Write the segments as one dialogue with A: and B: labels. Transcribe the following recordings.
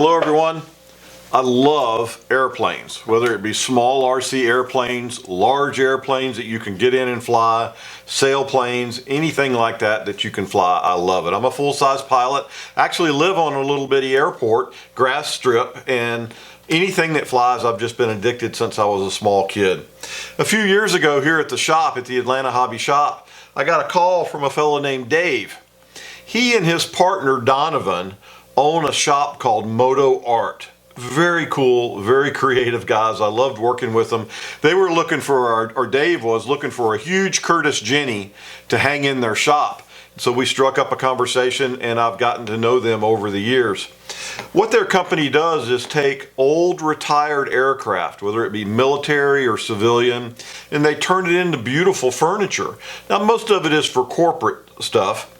A: Hello everyone. I love airplanes, whether it be small RC airplanes, large airplanes that you can get in and fly, sailplanes, anything like that that you can fly. I love it. I'm a full-size pilot. I actually live on a little bitty airport, grass strip, and anything that flies I've just been addicted since I was a small kid. A few years ago here at the shop, at the Atlanta Hobby Shop, I got a call from a fellow named Dave. He and his partner Donovan own a shop called Moto Art. Very cool, very creative guys. I loved working with them. They were looking for, or Dave was looking for a huge Curtiss Jenny to hang in their shop. So we struck up a conversation and I've gotten to know them over the years. What their company does is take old retired aircraft, whether it be military or civilian, and they turn it into beautiful furniture. Now most of it is for corporate stuff,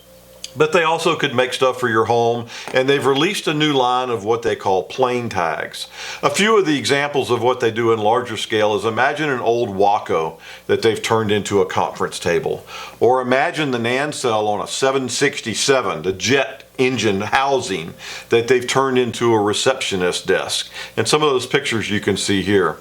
A: but they also could make stuff for your home, and they've released a new line of what they call PlaneTags. A few of the examples of what they do in larger scale is imagine an old Waco that they've turned into a conference table, or imagine the nacelle on a 767, the jet engine housing that they've turned into a receptionist desk. And some of those pictures you can see here.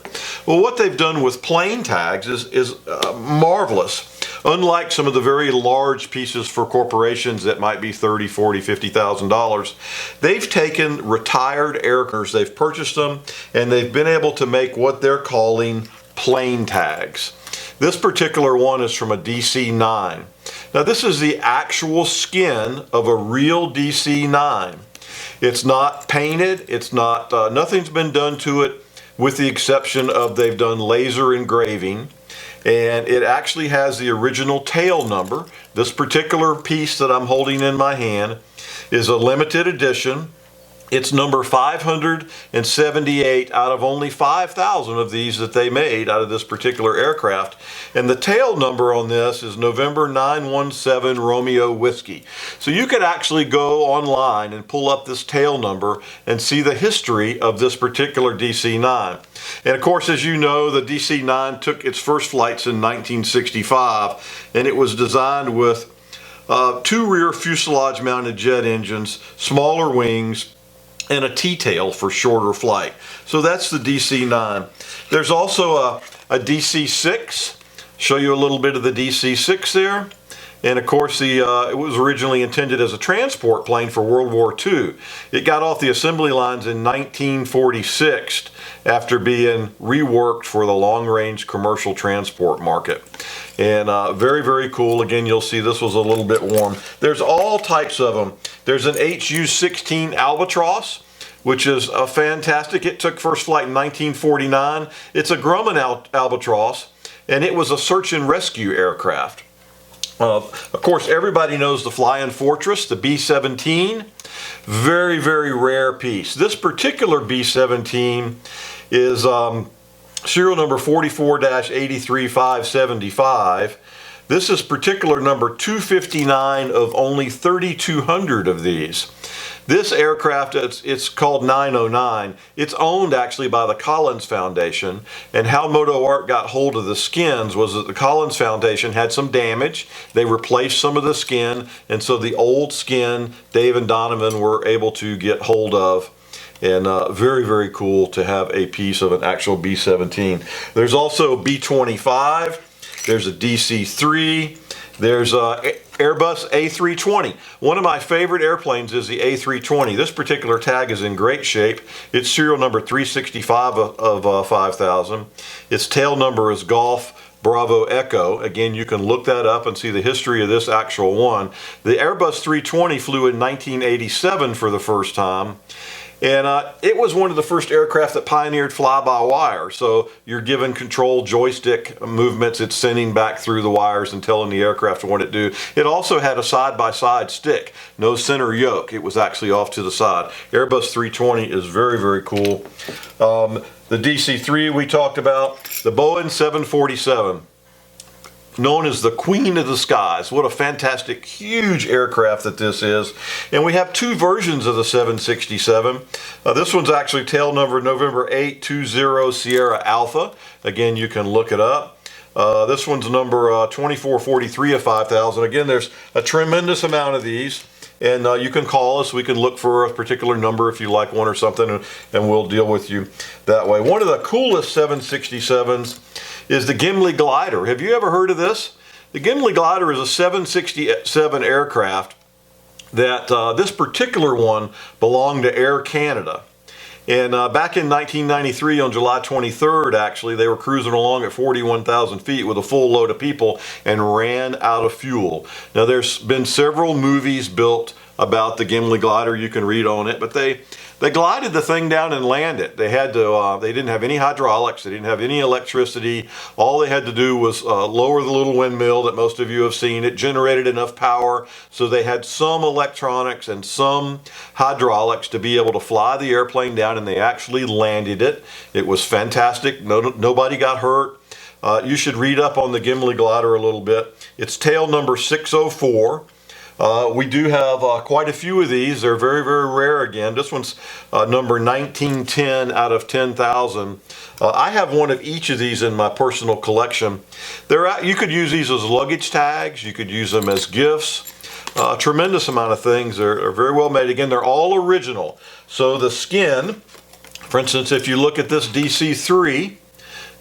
A: Well, what they've done with PlaneTags is marvelous. Unlike some of the very large pieces for corporations that might be $30,000, $40,000, $50,000, they've taken retired aircraft, they've purchased them, and they've been able to make what they're calling PlaneTags. This particular one is from a DC-9. Now this is the actual skin of a real DC-9. It's not painted, it's not, nothing's been done to it with the exception of they've done laser engraving. And it actually has the original tail number. This particular piece that I'm holding in my hand is a limited edition. It's number 578 out of only 5,000 of these that they made out of this particular aircraft. And the tail number on this is November 917 Romeo Whiskey. So you could actually go online and pull up this tail number and see the history of this particular DC-9. And of course, as you know, the DC-9 took its first flights in 1965, and it was designed with two rear fuselage mounted jet engines, smaller wings, and a T-tail for shorter flight. So that's the DC-9. There's also a DC-6. Show you a little bit of the DC-6 there. And of course, it was originally intended as a transport plane for World War II. It got off the assembly lines in 1946 after being reworked for the long-range commercial transport market. And very, very cool. Again, you'll see this was a little bit warm. There's all types of them. There's an HU-16 Albatross, which is fantastic. It took first flight in 1949. It's a Grumman Albatross, and it was a search and rescue aircraft. Of course, everybody knows the Flying Fortress, the B-17. Very, very rare piece. This particular B-17 is serial number 44-83575. This is particular number 259 of only 3,200 of these. This aircraft, it's called 909. It's owned actually by the Collins Foundation, and how Moto Art got hold of the skins was that the Collins Foundation had some damage. They replaced some of the skin, and so the old skin Dave and Donovan were able to get hold of. And very, very cool to have a piece of an actual B-17. There's also B-25. There's a DC-3. There's Airbus A320. One of my favorite airplanes is the A320. This particular tag is in great shape. It's serial number 365 of 5,000. Its tail number is Golf Bravo Echo. Again, you can look that up and see the history of this actual one. The Airbus 320 flew in 1987 for the first time. And it was one of the first aircraft that pioneered fly-by-wire. So you're given control joystick movements. It's sending back through the wires and telling the aircraft what it do. It also had a side-by-side stick, no center yoke. It was actually off to the side. Airbus 320 is very, very cool. The DC-3 we talked about. The Boeing 747. Known as the Queen of the Skies. What a fantastic, huge aircraft that this is. And we have two versions of the 767. This one's actually tail number November 820 Sierra Alpha. Again, you can look it up. This one's number 2443 of 5,000. Again, there's a tremendous amount of these. And you can call us. We can look for a particular number if you like one or something, and we'll deal with you that way. One of the coolest 767s is the Gimli Glider. Have you ever heard of this? The Gimli Glider is a 767 aircraft that this particular one belonged to Air Canada. And back in 1993, on July 23rd, actually, they were cruising along at 41,000 feet with a full load of people and ran out of fuel. Now, there's been several movies built about the Gimli Glider. You can read on it, but they glided the thing down and landed. They had to. They didn't have any hydraulics. They didn't have any electricity. All they had to do was lower the little windmill that most of you have seen. It generated enough power, so they had some electronics and some hydraulics to be able to fly the airplane down, and they actually landed it. It was fantastic. Nobody got hurt. You should read up on the Gimli Glider a little bit. It's tail number 604. We do have quite a few of these. They're very, very rare again. This one's number 1910 out of 10,000. I have one of each of these in my personal collection. You could use these as luggage tags. You could use them as gifts. Tremendous amount of things. They're very well made. Again, they're all original. So the skin, for instance, if you look at this DC-3,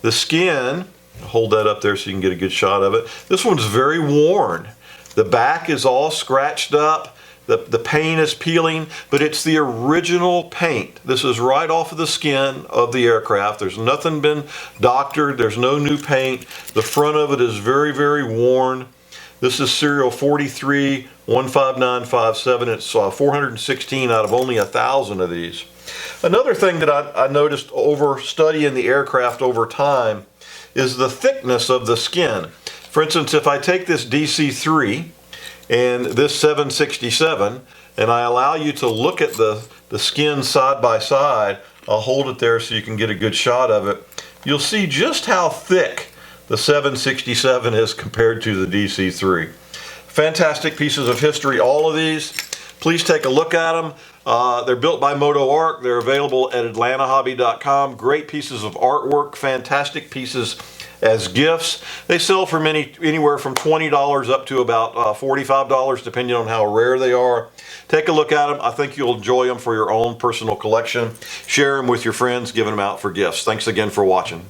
A: the skin, hold that up there so you can get a good shot of it. This one's very worn. The back is all scratched up, the paint is peeling, but it's the original paint. This is right off of the skin of the aircraft. There's nothing been doctored, there's no new paint. The front of it is very, very worn. This is serial 4315957. It's 416 out of only 1,000 of these. Another thing that I noticed over studying the aircraft over time is the thickness of the skin. For instance, if I take this DC-3 and this 767 and I allow you to look at the skin side by side, I'll hold it there so you can get a good shot of it. You'll see just how thick the 767 is compared to the DC-3. Fantastic pieces of history, all of these. Please take a look at them. They're built by Moto Arc. They're available at atlantahobby.com. Great pieces of artwork, fantastic pieces as gifts. They sell for anywhere from $20 up to about $45, depending on how rare they are. Take a look at them. I think you'll enjoy them for your own personal collection. Share them with your friends, give them out for gifts. Thanks again for watching.